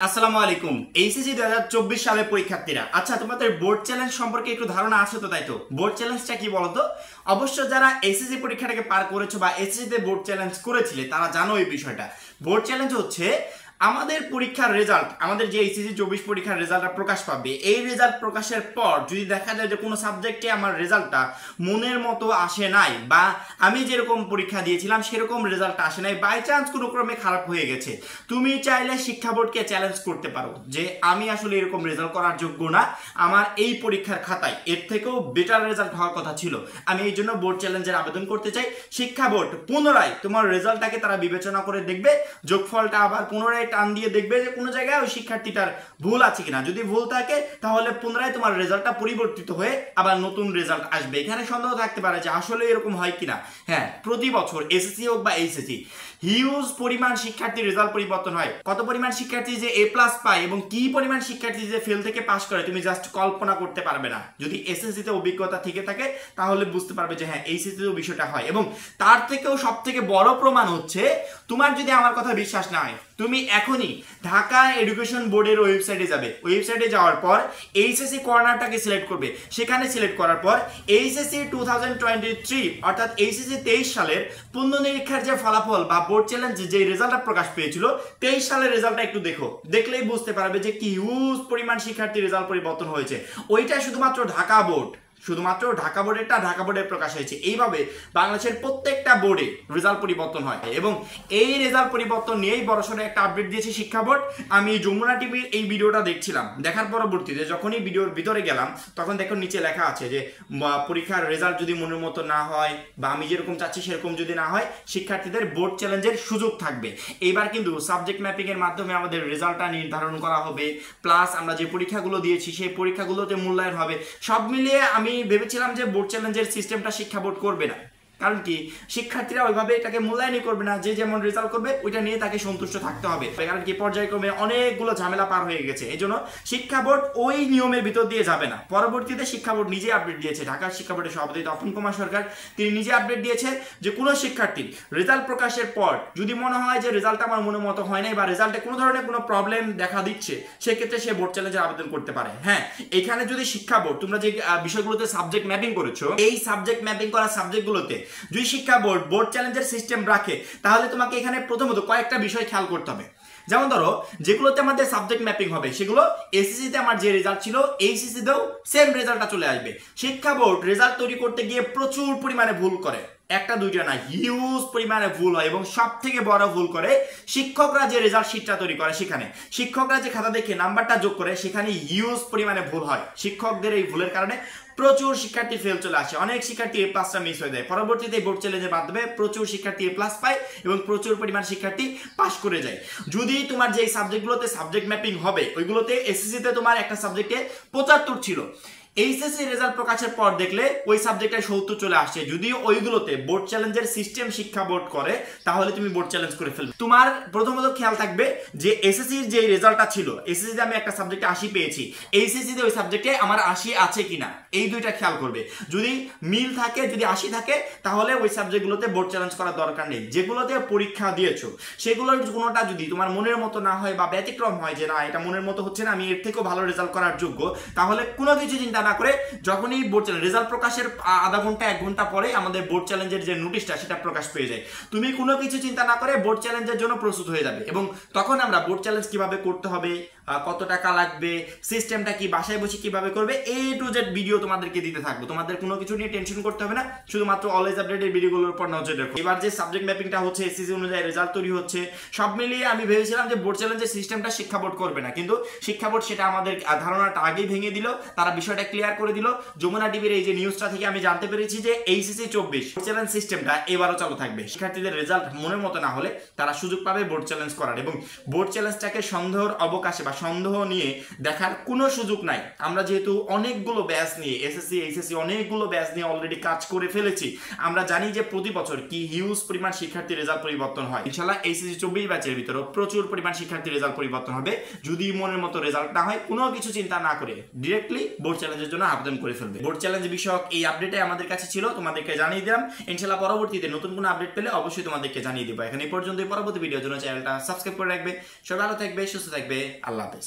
আসসালামু আলাইকুম। এইচএসসি 2024 সালের পরীক্ষার্থীরা, আচ্ছা তোমাদের বোর্ড চ্যালেঞ্জ সম্পর্কে একটু ধারণা আছে তো? তাই তো, বোর্ড চ্যালেঞ্জটা কি বলতো? অবশ্য যারা এসএসসি পরীক্ষাটাকে পার করেছো বা এসএসসি তে বোর্ড চ্যালেঞ্জ করেছিলে তারা জানো এই বিষয়টা। বোর্ড চ্যালেঞ্জ হচ্ছে আমাদের পরীক্ষার রেজাল্ট, আমাদের যে এইচএসসি 24 পরীক্ষার রেজাল্টটা প্রকাশ পাবে, এই রেজাল্ট প্রকাশের পর যদি দেখা যায় যে কোনো সাবজেক্টে আমার রেজাল্টটা মনের মতো আসে নাই বা আমি যেরকম পরীক্ষা দিয়েছিলাম সেরকম রেজাল্ট আসে নাই, বাই চান্স কোনো ক্রমে খারাপ হয়ে গেছে, তুমি চাইলে শিক্ষা বোর্ডকে চ্যালেঞ্জ করতে পারো যে আমি আসলে এরকম রেজাল্ট করার যোগ্য না, আমার এই পরীক্ষার খাতায় এর থেকেও বেটার রেজাল্ট হওয়ার কথা ছিল, আমি এই জন্য বোর্ড চ্যালেঞ্জের আবেদন করতে চাই। শিক্ষা বোর্ড পুনরায় তোমার রেজাল্টটাকে তারা বিবেচনা করে দেখবে, যোগফলটা আবার পুনরায় টান দিয়ে দেখবে যে কোনো জায়গায় ওই শিক্ষার্থীটার ভুল আছে কিনা, যদি ভুল থাকে তাহলে পুনরায় তোমার রেজাল্টটা পরিবর্তিত হয়ে আবার নতুন রেজাল্ট আসবে। এখানে সন্দেহ থাকতে পারে যে আসলে এরকম হয় কিনা। হ্যাঁ, প্রতি বছর এসএসসি হোক বা এইচএসসি হিউজ পরিমাণ শিক্ষার্থীর রেজাল্ট পরিবর্তন হয়। কত পরিমাণ শিক্ষার্থী যে এ প্লাস পায় এবং কি পরিমাণ শিক্ষার্থী যে ফেল থেকে পাস করে তুমি জাস্ট কল্পনা করতে পারবে না। যদি এসএসসি তে অভিজ্ঞতা থেকে থাকে তাহলে বুঝতে পারবে যে হ্যাঁ এইচএসসি তেও বিষয়টা হয়। এবং তার থেকেও সব থেকে বড় প্রমাণ হচ্ছে, তোমার যদি আমার কথা বিশ্বাস না হয় তুমি এখনই ঢাকা এডুকেশন বোর্ডের ওয়েবসাইটে যাবে, ওয়েবসাইটে যাওয়ার পর এইচএসসি কর্নারটাকে সিলেক্ট করবে, সেখানে সিলেক্ট করার পর এইচএসসি 2023 অর্থাৎ এইচএসসি 23 সালের পুনর্নিরীক্ষার যে ফলাফল বা বোর্ড চ্যালেঞ্জ যে রেজাল্টটা প্রকাশ পেয়েছিল 23 সালের রেজাল্টটা একটু দেখো, দেখলেই বুঝতে পারবে যে কি হিউজ পরিমাণ শিক্ষার্থীর রেজাল্ট পরিবর্তন হয়েছে। ওইটা শুধুমাত্র ঢাকা বোর্ড, শুধুমাত্র ঢাকা বোর্ডেরটা ঢাকা বোর্ডের প্রকাশ হয়েছে। এইভাবে বাংলাদেশের প্রত্যেকটা বোর্ডে রেজাল্ট পরিবর্তন হয় এবং এই রেজাল্ট পরিবর্তন নিয়েই বড়সড় একটা আপডেট দিয়েছে শিক্ষা বোর্ড। আমি যমুনা টিভির এই ভিডিওটা দেখছিলাম, দেখার পরবর্তীতে যখনই ভিডিওর ভিতরে গেলাম তখন দেখো নিচে লেখা আছে যে পরীক্ষার রেজাল্ট যদি মনের মতো না হয় বা আমি যেরকম চাচ্ছি সেরকম যদি না হয় শিক্ষার্থীদের বোর্ড চ্যালেঞ্জের সুযোগ থাকবে। এইবার কিন্তু সাবজেক্ট ম্যাপিং এর মাধ্যমে আমাদের রেজাল্টটা নির্ধারণ করা হবে, প্লাস আমরা যে পরীক্ষাগুলো দিয়েছি সেই পরীক্ষাগুলোতে মূল্যায়ন হবে। সব মিলিয়ে আমি ভেবেছিলাম যে বোর্ড চ্যালেঞ্জের সিস্টেমটা শিক্ষা বোর্ড করবে না, কারণ কি শিক্ষার্থীরা ওইভাবে এটাকে মূল্যায়নই করবে না, যে যেমন রেজাল্ট করবে ওইটা নিয়ে তাকে সন্তুষ্ট থাকতে হবে, কারণ কি পর্যায়ক্রমে অনেকগুলো ঝামেলা পার হয়ে গেছে। এই জন্য শিক্ষা বোর্ড ওই নিয়মের ভিতর দিয়ে যাবে না। পরবর্তীতে শিক্ষা বোর্ড নিজে আপডেট দিয়েছে, ঢাকার শিক্ষা বোর্ডের সভাপতি তপন কুমার সরকার তিনি নিজে আপডেট দিয়েছে যে কোনো শিক্ষার্থীর রেজাল্ট প্রকাশের পর যদি মনে হয় যে রেজাল্ট আমার মনের মতো হয় নাই বা রেজাল্টে কোনো ধরনের কোনো প্রবলেম দেখা দিচ্ছে, সেক্ষেত্রে সে বোর্ড চ্যালেঞ্জের আবেদন করতে পারে। হ্যাঁ, এখানে যদি শিক্ষা বোর্ড তোমরা যে বিষয়গুলোতে সাবজেক্ট ম্যাপিং করেছো, এই সাবজেক্ট ম্যাপিং করা সাবজেক্টগুলোতে যদি শিক্ষা বোর্ড চ্যালেঞ্জের সিস্টেম রাখে তাহলে তোমাকে এখানে প্রথমত কয়েকটা বিষয় খেয়াল করতে হবে। যেমন ধরো যেগুলোতে আমাদের সাবজেক্ট ম্যাপিং হবে সেগুলো এসএসসি তে আমার যে রেজাল্ট ছিল এইচএসসি তেও সেম রেজাল্টটা চলে আসবে। শিক্ষা বোর্ড রেজাল্ট তৈরি করতে গিয়ে প্রচুর পরিমাণে ভুল করে, একটা দুইটা না, হিউজ পরিমাণে ভুল হয় এবং সব থেকে বড় ভুল করে শিক্ষকরা যে রেজাল্ট শিটটা তৈরি করে, সেখানে শিক্ষকরা যে খাতা দেখে নাম্বারটা যোগ করে সেখানে হিউজ পরিমাণে ভুল হয়। শিক্ষকদের এই ভুলের কারণে প্রচুর শিক্ষার্থী ফেল চলে আসে, অনেক শিক্ষার্থী এ প্লাসটা মিস হয়ে যায়। পরবর্তীতে বোর্ড চ্যালেঞ্জের মাধ্যমে প্রচুর শিক্ষার্থী এ প্লাস পায় এবং প্রচুর পরিমাণ শিক্ষার্থী পাস করে যায়। যদি তোমার যে সাবজেক্টগুলোতে সাবজেক্ট ম্যাপিং হবে ওইগুলোতে এসএসসি তে তোমার একটা সাবজেক্টে 75 ছিল, এইচএসসি রেজাল্ট প্রকাশের পর দেখলে ওই সাবজেক্টে 70 চলে আসছে, যদিও ওইগুলোতে বোর্ড চ্যালেঞ্জের সিস্টেম শিক্ষা বোর্ড করে তাহলে তুমি বোর্ড চ্যালেঞ্জ করে ফেলবে। তোমার প্রথমত খেয়াল থাকবে যে এসএসসির যে রেজাল্টটা ছিল, এসএসসি তে আমি একটা সাবজেক্টে 80 পেয়েছি, এইচএসসি তে ওই সাবজেক্টে আমার 80 আছে কিনা এই দুইটা খেয়াল করবে। যদি মিল থাকে, যদি 80 থাকে তাহলে ওই সাবজেক্টগুলোতে বোর্ড চ্যালেঞ্জ করার দরকার নেই। যেগুলোতে পরীক্ষা দিয়েছো সেগুলোর কোনোটা যদি তোমার মনের মতো না হয় বা ব্যতিক্রম হয় যে না এটা মনের মতো হচ্ছে না, আমি এর থেকেও ভালো রেজাল্ট করার যোগ্য, তাহলে কোনো কিছু চিন্তা না করে যখনই বোর্ড চ্যালেঞ্জ রেজাল্ট প্রকাশের আধা ঘন্টা 1 ঘন্টা পরে আমাদের বোর্ড চ্যালেঞ্জের যে নোটিশটা সেটা প্রকাশ পেয়ে যায়, তুমি কোনো কিছু চিন্তা না করে বোর্ড চ্যালেঞ্জের জন্য প্রস্তুত হয়ে যাবে। এবং তখন আমরা বোর্ড চ্যালেঞ্জ কিভাবে করতে হবে, কত টাকা লাগবে, সিস্টেমটা কি, বাসায় বসে কিভাবে করবে, A to Z ভিডিও তোমাদেরকে দিতে থাকবো। তোমাদের কোনো কিছু নিয়ে টেনশন করতে হবে না, শুধুমাত্র অলওয়েজ আপডেটের ভিডিওগুলোর উপর নজর রাখো। এবার যে সাবজেক্ট ম্যাপিংটা হচ্ছে এসএসসি অনুযায়ী রেজাল্ট তৈরি হচ্ছে, সব মিলিয়ে আমি ভেবেছিলাম যে বোর্ড চ্যালেঞ্জের সিস্টেমটা শিক্ষা বোর্ড করবে না, কিন্তু শিক্ষা বোর্ড সেটা আমাদের ধারণাটা আগেই ভেঙে দিল, তারা বিষয়টা ক্লিয়ার করে দিল। যমুনা টিভির এই যে নিউজটা থেকে আমি জানতে পেরেছি যে এইচএসসি 24 চ্যালেঞ্জ সিস্টেমটা এবারও চালু থাকবে। শিক্ষার্থীদের রেজাল্ট মনের মতো না হলে তারা সুযোগ পাবে বোর্ড চ্যালেঞ্জ করার, এবং বোর্ড চ্যালেঞ্জটাকে সন্দেহের অবকাশে বা সন্দেহ নিয়ে দেখার কোনো সুযোগ নাই। আমরা যেহেতু অনেকগুলো ব্যাচ নিয়ে এসএসসি এইচএসসি অনেকগুলো ব্যাচ নিয়ে অলরেডি কাজ করে ফেলেছি, আমরা জানি যে প্রতি বছর কি হিউজ পরিমাণ শিক্ষার্থীর রেজাল্ট পরিবর্তন হয়। ইনশাআল্লাহ এইচএসসি 24 ব্যাচের ভিতরে প্রচুর পরিমাণ শিক্ষার্থীর রেজাল্ট পরিবর্তন হবে। যদি মনের মতো রেজাল্ট না হয় কোনো কিছু চিন্তা না করে ডিরেক্টলি বোর্ড চ্যালেঞ্জ চ্যালেঞ্জের জন্য আবেদন করে ফেলবে। বোর্ড চ্যালেঞ্জ বিষয়ক এই আপডেটে আমাদের কাছে ছিল, তোমাদেরকে জানিয়ে দিলাম। ইনশাআল্লাহ পরবর্তীতে নতুন কোনো আপডেট পেলে অবশ্যই তোমাদেরকে জানিয়ে দেবো। এখন এই পর্যন্তই, পরবর্তী ভিডিওর জন্য চ্যানেলটা সাবস্ক্রাইব করে রাখবে। সবাই ভালো থাকবে, সুস্থ থাকবে, আল্লাহ হাফেজ।